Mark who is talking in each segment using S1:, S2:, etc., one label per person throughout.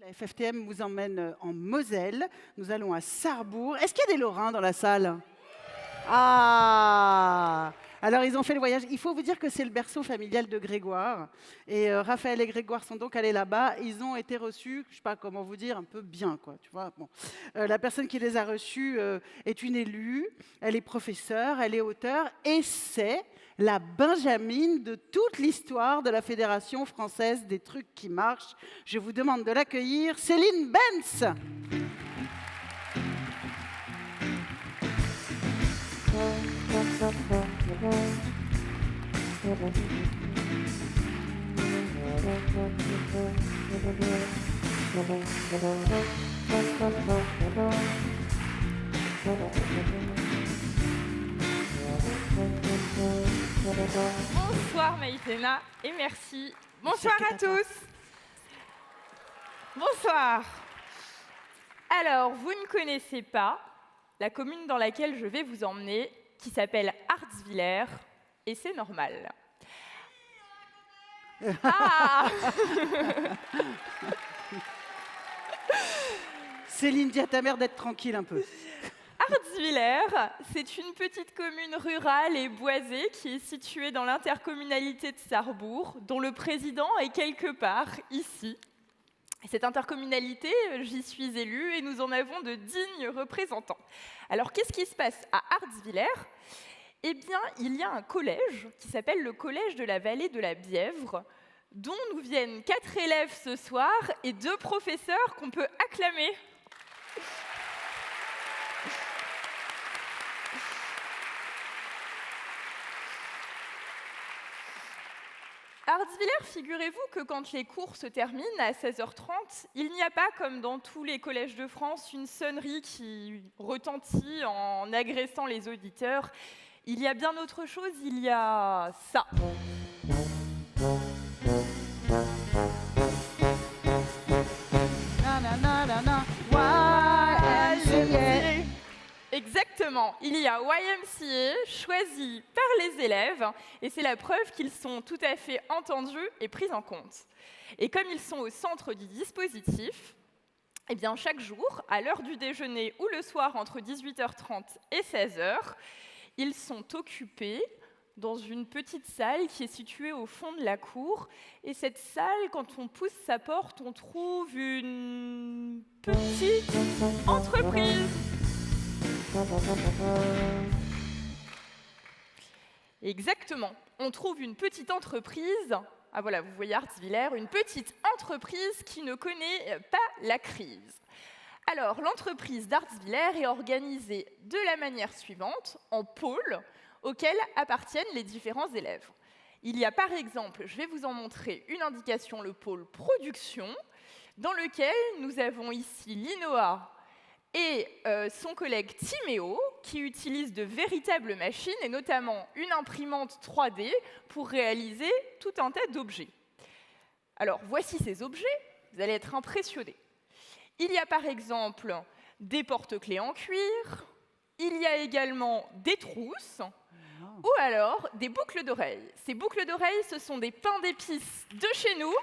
S1: La FFTM vous emmène en Moselle. Nous allons à Sarrebourg. Est-ce qu'il y a des Lorrains dans la salle? Ah! Alors, ils ont fait le voyage. Il faut vous dire que c'est le berceau familial de Grégoire. Et Raphaël et Grégoire sont donc allés là-bas. Ils ont été reçus, je ne sais pas comment vous dire, un peu bien, quoi. Tu vois, bon. La personne qui les a reçus est une élue. Elle est professeure, elle est auteure. Et c'est la Benjamine de toute l'histoire de la Fédération française des trucs qui marchent. Je vous demande de l'accueillir, Céline Benz.
S2: Bonsoir Maïtena et merci. Bonsoir à tous. Bonsoir. Alors, vous ne connaissez pas la commune dans laquelle je vais vous emmener, qui s'appelle Hartzwiller, et c'est normal. Ah
S1: Céline, dis à ta mère d'être tranquille un peu.
S2: Hartzwiller, c'est une petite commune rurale et boisée qui est située dans l'intercommunalité de Sarrebourg, dont le président est quelque part ici. Cette intercommunalité, j'y suis élue et nous en avons de dignes représentants. Alors, qu'est-ce qui se passe à Hartzwiller? Eh bien, il y a un collège qui s'appelle le Collège de la Vallée de la Bièvre, dont nous viennent 4 élèves ce soir et 2 professeurs qu'on peut acclamer. Hartzwiller, figurez-vous que quand les cours se terminent à 16h30, il n'y a pas, comme dans tous les collèges de France, une sonnerie qui retentit en agressant les auditeurs. Il y a bien autre chose, il y a ça. Exactement, il y a YMCA choisi par les élèves et c'est la preuve qu'ils sont tout à fait entendus et pris en compte. Et comme ils sont au centre du dispositif, eh bien chaque jour, à l'heure du déjeuner ou le soir entre 18h30 et 16h, ils sont occupés dans une petite salle qui est située au fond de la cour. Et cette salle, quand on pousse sa porte, on trouve une petite entreprise. Exactement. On trouve une petite entreprise, ah voilà, vous voyez Hartzwiller, une petite entreprise qui ne connaît pas la crise. Alors, l'entreprise d'Hartzwiller est organisée de la manière suivante, en pôles auxquels appartiennent les différents élèves. Il y a par exemple, je vais vous en montrer une indication, le pôle production, dans lequel nous avons ici Linoa et son collègue Timéo, qui utilisent de véritables machines, et notamment une imprimante 3D, pour réaliser tout un tas d'objets. Alors, voici ces objets, vous allez être impressionnés. Il y a par exemple des porte-clés en cuir, il y a également des trousses, ou alors des boucles d'oreilles. Ces boucles d'oreilles, ce sont des pains d'épices de chez nous,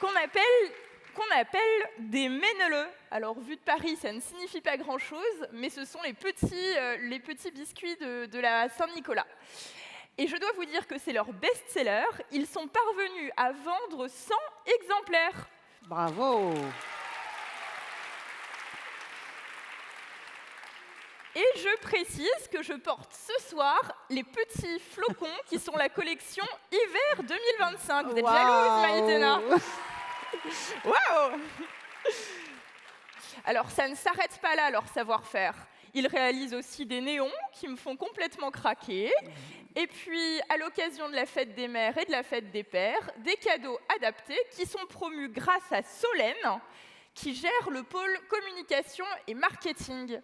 S2: qu'on appelle des méneleux. Alors, vu de Paris, ça ne signifie pas grand-chose, mais ce sont les petits biscuits de la Saint-Nicolas. Et je dois vous dire que c'est leur best-seller. Ils sont parvenus à vendre 100 exemplaires.
S1: Bravo!
S2: Et je précise que je porte ce soir les petits flocons qui sont la collection hiver 2025. Vous êtes jalouse, Maïtena? Waouh! Alors, ça ne s'arrête pas là, leur savoir-faire. Ils réalisent aussi des néons qui me font complètement craquer. Et puis, à l'occasion de la fête des mères et de la fête des pères, des cadeaux adaptés qui sont promus grâce à Solène, qui gère le pôle communication et marketing.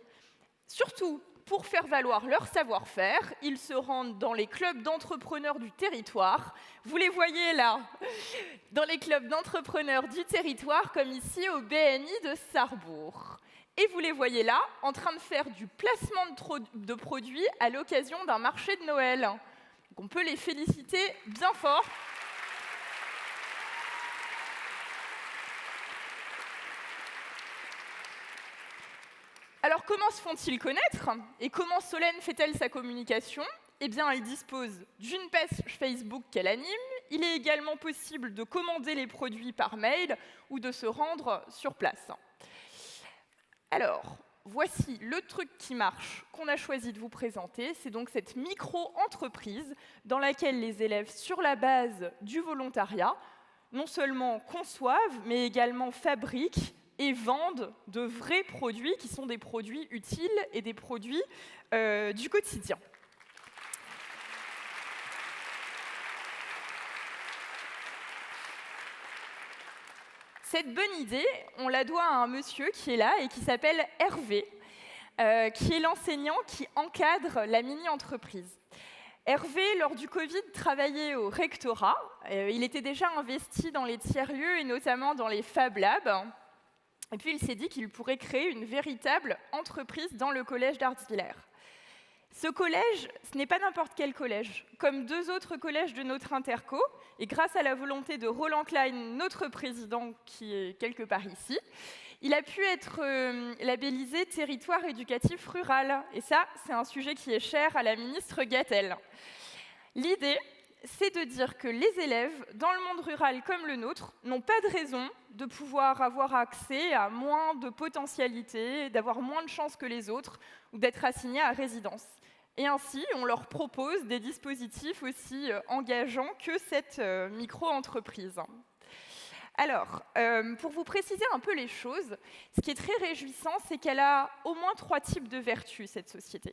S2: Surtout, pour faire valoir leur savoir-faire, ils se rendent dans les clubs d'entrepreneurs du territoire. Vous les voyez là, dans les clubs d'entrepreneurs du territoire, comme ici au BNI de Sarrebourg. Et vous les voyez là, en train de faire du placement de produits à l'occasion d'un marché de Noël. Donc on peut les féliciter bien fort. Alors, comment se font-ils connaître? Et comment Solène fait-elle sa communication? Eh bien, elle dispose d'une page Facebook qu'elle anime. Il est également possible de commander les produits par mail ou de se rendre sur place. Alors, voici le truc qui marche qu'on a choisi de vous présenter. C'est donc cette micro-entreprise dans laquelle les élèves, sur la base du volontariat, non seulement conçoivent, mais également fabriquent et vendent de vrais produits qui sont des produits utiles et des produits du quotidien. Cette bonne idée, on la doit à un monsieur qui est là et qui s'appelle Hervé, qui est l'enseignant qui encadre la mini-entreprise. Hervé, lors du Covid, travaillait au rectorat. Il était déjà investi dans les tiers-lieux et notamment dans les Fab Labs. Et puis il s'est dit qu'il pourrait créer une véritable entreprise dans le collège d'Artzwiller. Ce collège, ce n'est pas n'importe quel collège. Comme 2 autres collèges de notre interco, et grâce à la volonté de Roland Klein, notre président, qui est quelque part ici, il a pu être labellisé territoire éducatif rural. Et ça, c'est un sujet qui est cher à la ministre Gatel. L'idée, c'est de dire que les élèves, dans le monde rural comme le nôtre, n'ont pas de raison de pouvoir avoir accès à moins de potentialités, d'avoir moins de chances que les autres, ou d'être assignés à résidence. Et ainsi, on leur propose des dispositifs aussi engageants que cette micro-entreprise. Alors, pour vous préciser un peu les choses, ce qui est très réjouissant, c'est qu'elle a au moins 3 types de vertus, cette société.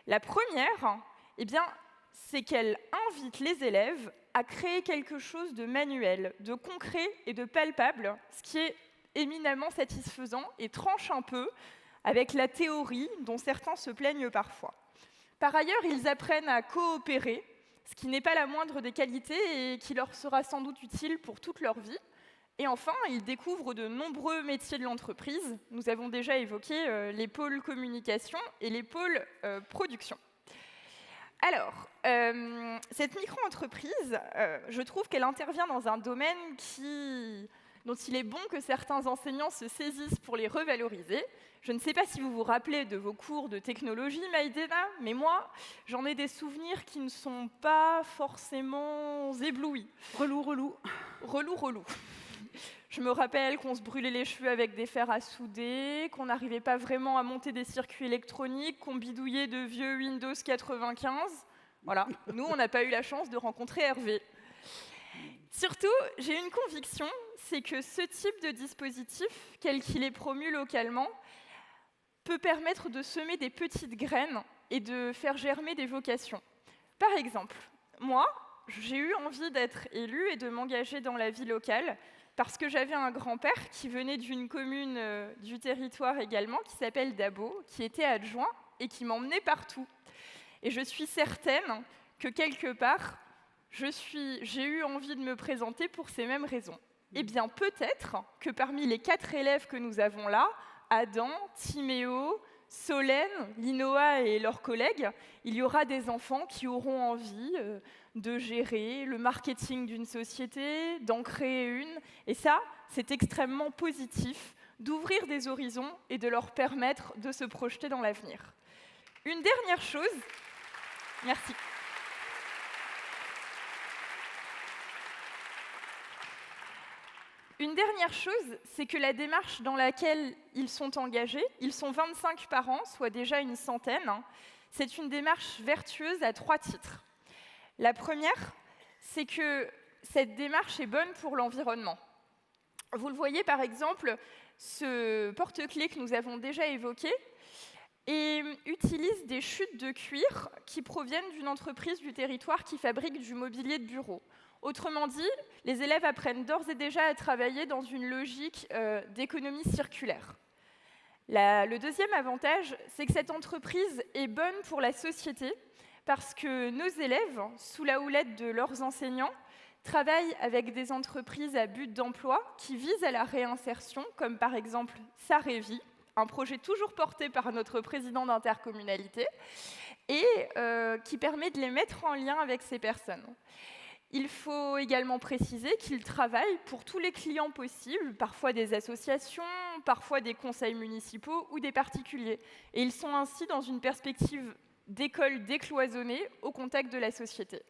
S2: La première, eh bien, c'est qu'elle invite les élèves à créer quelque chose de manuel, de concret et de palpable, ce qui est éminemment satisfaisant et tranche un peu avec la théorie dont certains se plaignent parfois. Par ailleurs, ils apprennent à coopérer, ce qui n'est pas la moindre des qualités et qui leur sera sans doute utile pour toute leur vie. Et enfin, ils découvrent de nombreux métiers de l'entreprise. Nous avons déjà évoqué les pôles communication et les pôles production. Alors, cette micro-entreprise, je trouve qu'elle intervient dans un domaine dont il est bon que certains enseignants se saisissent pour les revaloriser. Je ne sais pas si vous vous rappelez de vos cours de technologie, Maïdena, mais moi, j'en ai des souvenirs qui ne sont pas forcément éblouis.
S1: Relou.
S2: Je me rappelle qu'on se brûlait les cheveux avec des fers à souder, qu'on n'arrivait pas vraiment à monter des circuits électroniques, qu'on bidouillait de vieux Windows 95. Voilà, nous, on n'a pas eu la chance de rencontrer Hervé. Surtout, j'ai une conviction, c'est que ce type de dispositif, quel qu'il est promu localement, peut permettre de semer des petites graines et de faire germer des vocations. Par exemple, moi, j'ai eu envie d'être élue et de m'engager dans la vie locale parce que j'avais un grand-père qui venait d'une commune du territoire également, qui s'appelle Dabo, qui était adjoint et qui m'emmenait partout. Et je suis certaine que quelque part, j'ai eu envie de me présenter pour ces mêmes raisons. Eh bien, peut-être que parmi les 4 élèves que nous avons là, Adam, Timéo, Solène, Linoa et leurs collègues, il y aura des enfants qui auront envie de gérer le marketing d'une société, d'en créer une. Et ça, c'est extrêmement positif, d'ouvrir des horizons et de leur permettre de se projeter dans l'avenir. Une dernière chose... Merci. Une dernière chose, c'est que la démarche dans laquelle ils sont engagés, ils sont 25 par an, soit déjà une centaine, c'est une démarche vertueuse à 3 titres. La première, c'est que cette démarche est bonne pour l'environnement. Vous le voyez par exemple, ce porte-clés que nous avons déjà évoqué utilise des chutes de cuir qui proviennent d'une entreprise du territoire qui fabrique du mobilier de bureau. Autrement dit, les élèves apprennent d'ores et déjà à travailler dans une logique d'économie circulaire. Le deuxième avantage, c'est que cette entreprise est bonne pour la société parce que nos élèves, sous la houlette de leurs enseignants, travaillent avec des entreprises à but d'emploi qui visent à la réinsertion, comme par exemple Sarévi, un projet toujours porté par notre président d'intercommunalité, et qui permet de les mettre en lien avec ces personnes. Il faut également préciser qu'ils travaillent pour tous les clients possibles, parfois des associations, parfois des conseils municipaux ou des particuliers. Et ils sont ainsi dans une perspective d'école décloisonnée au contact de la société.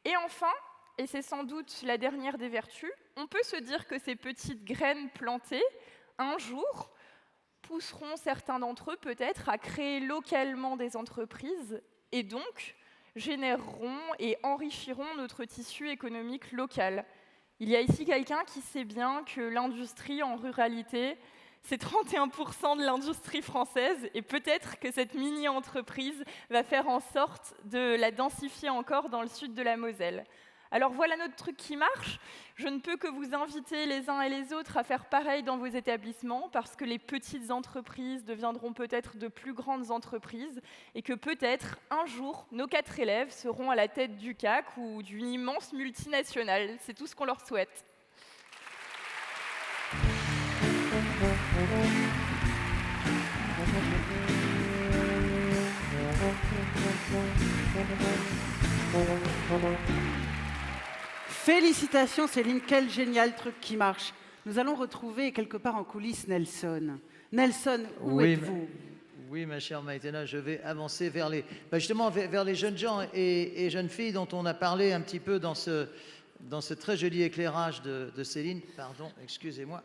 S2: Et enfin, et c'est sans doute la dernière des vertus, on peut se dire que ces petites graines plantées, un jour, pousseront certains d'entre eux peut-être à créer localement des entreprises et donc généreront et enrichiront notre tissu économique local. Il y a ici quelqu'un qui sait bien que l'industrie en ruralité, c'est 31% de l'industrie française et peut-être que cette mini-entreprise va faire en sorte de la densifier encore dans le sud de la Moselle. Alors voilà notre truc qui marche. Je ne peux que vous inviter les uns et les autres à faire pareil dans vos établissements parce que les petites entreprises deviendront peut-être de plus grandes entreprises et que peut-être un jour, nos 4 élèves seront à la tête du CAC ou d'une immense multinationale. C'est tout ce qu'on leur souhaite.
S1: Félicitations Céline, quel génial truc qui marche. Nous allons retrouver quelque part en coulisses Nelson. Nelson, où êtes-vous ?
S3: Oui, ma chère Maïtena, je vais avancer vers les, justement vers les jeunes gens et jeunes filles dont on a parlé un petit peu dans ce très joli éclairage de Céline. Pardon, excusez-moi.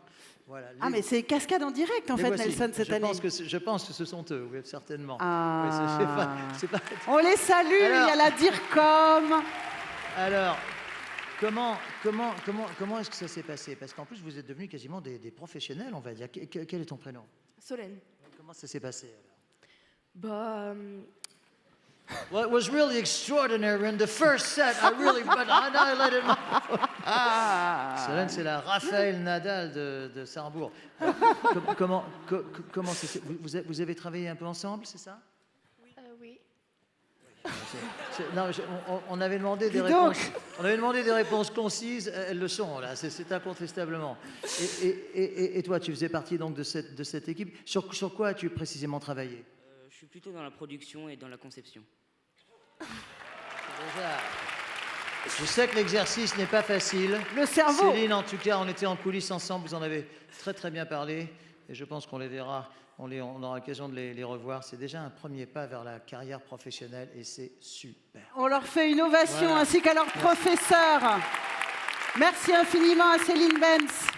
S3: Voilà,
S1: Ah, mais c'est cascade en direct, en fait,
S3: voici,
S1: Nelson, cette année.
S3: Je pense que ce sont eux, oui, certainement.
S1: Ah.
S3: Oui, c'est pas...
S1: On les salue,
S3: Alors,
S1: il y a la DIRCOM.
S3: Alors, comment est-ce que ça s'est passé? Parce qu'en plus, vous êtes devenus quasiment des professionnels, on va dire. Quel est ton prénom?
S4: Solène.
S3: Comment ça s'est passé alors?
S4: Bah,
S3: Well, it was really extraordinary. In the first set, I annihilated my... Solène, c'est la Raphaël Nadal de Sarrebourg. Comment ça s'est... Vous avez travaillé un peu ensemble, c'est ça?
S4: oui.
S3: Non, on avait demandé des réponses. On avait demandé des réponses concises. Elles le sont là. C'est incontestablement. Et toi, tu faisais partie donc de cette équipe. Sur quoi as-tu précisément travaillé?
S5: Je suis plutôt dans la production et dans la conception.
S3: Déjà, je sais que l'exercice n'est pas facile.
S1: Le cerveau.
S3: Céline, en tout cas, on était en coulisses ensemble. Vous en avez très très bien parlé. Et je pense qu'on les verra. On aura l'occasion de les revoir. C'est déjà un premier pas vers la carrière professionnelle et c'est super.
S1: On leur fait une ovation
S3: Voilà.
S1: ainsi qu'à leurs professeurs. Merci infiniment à Céline Benz.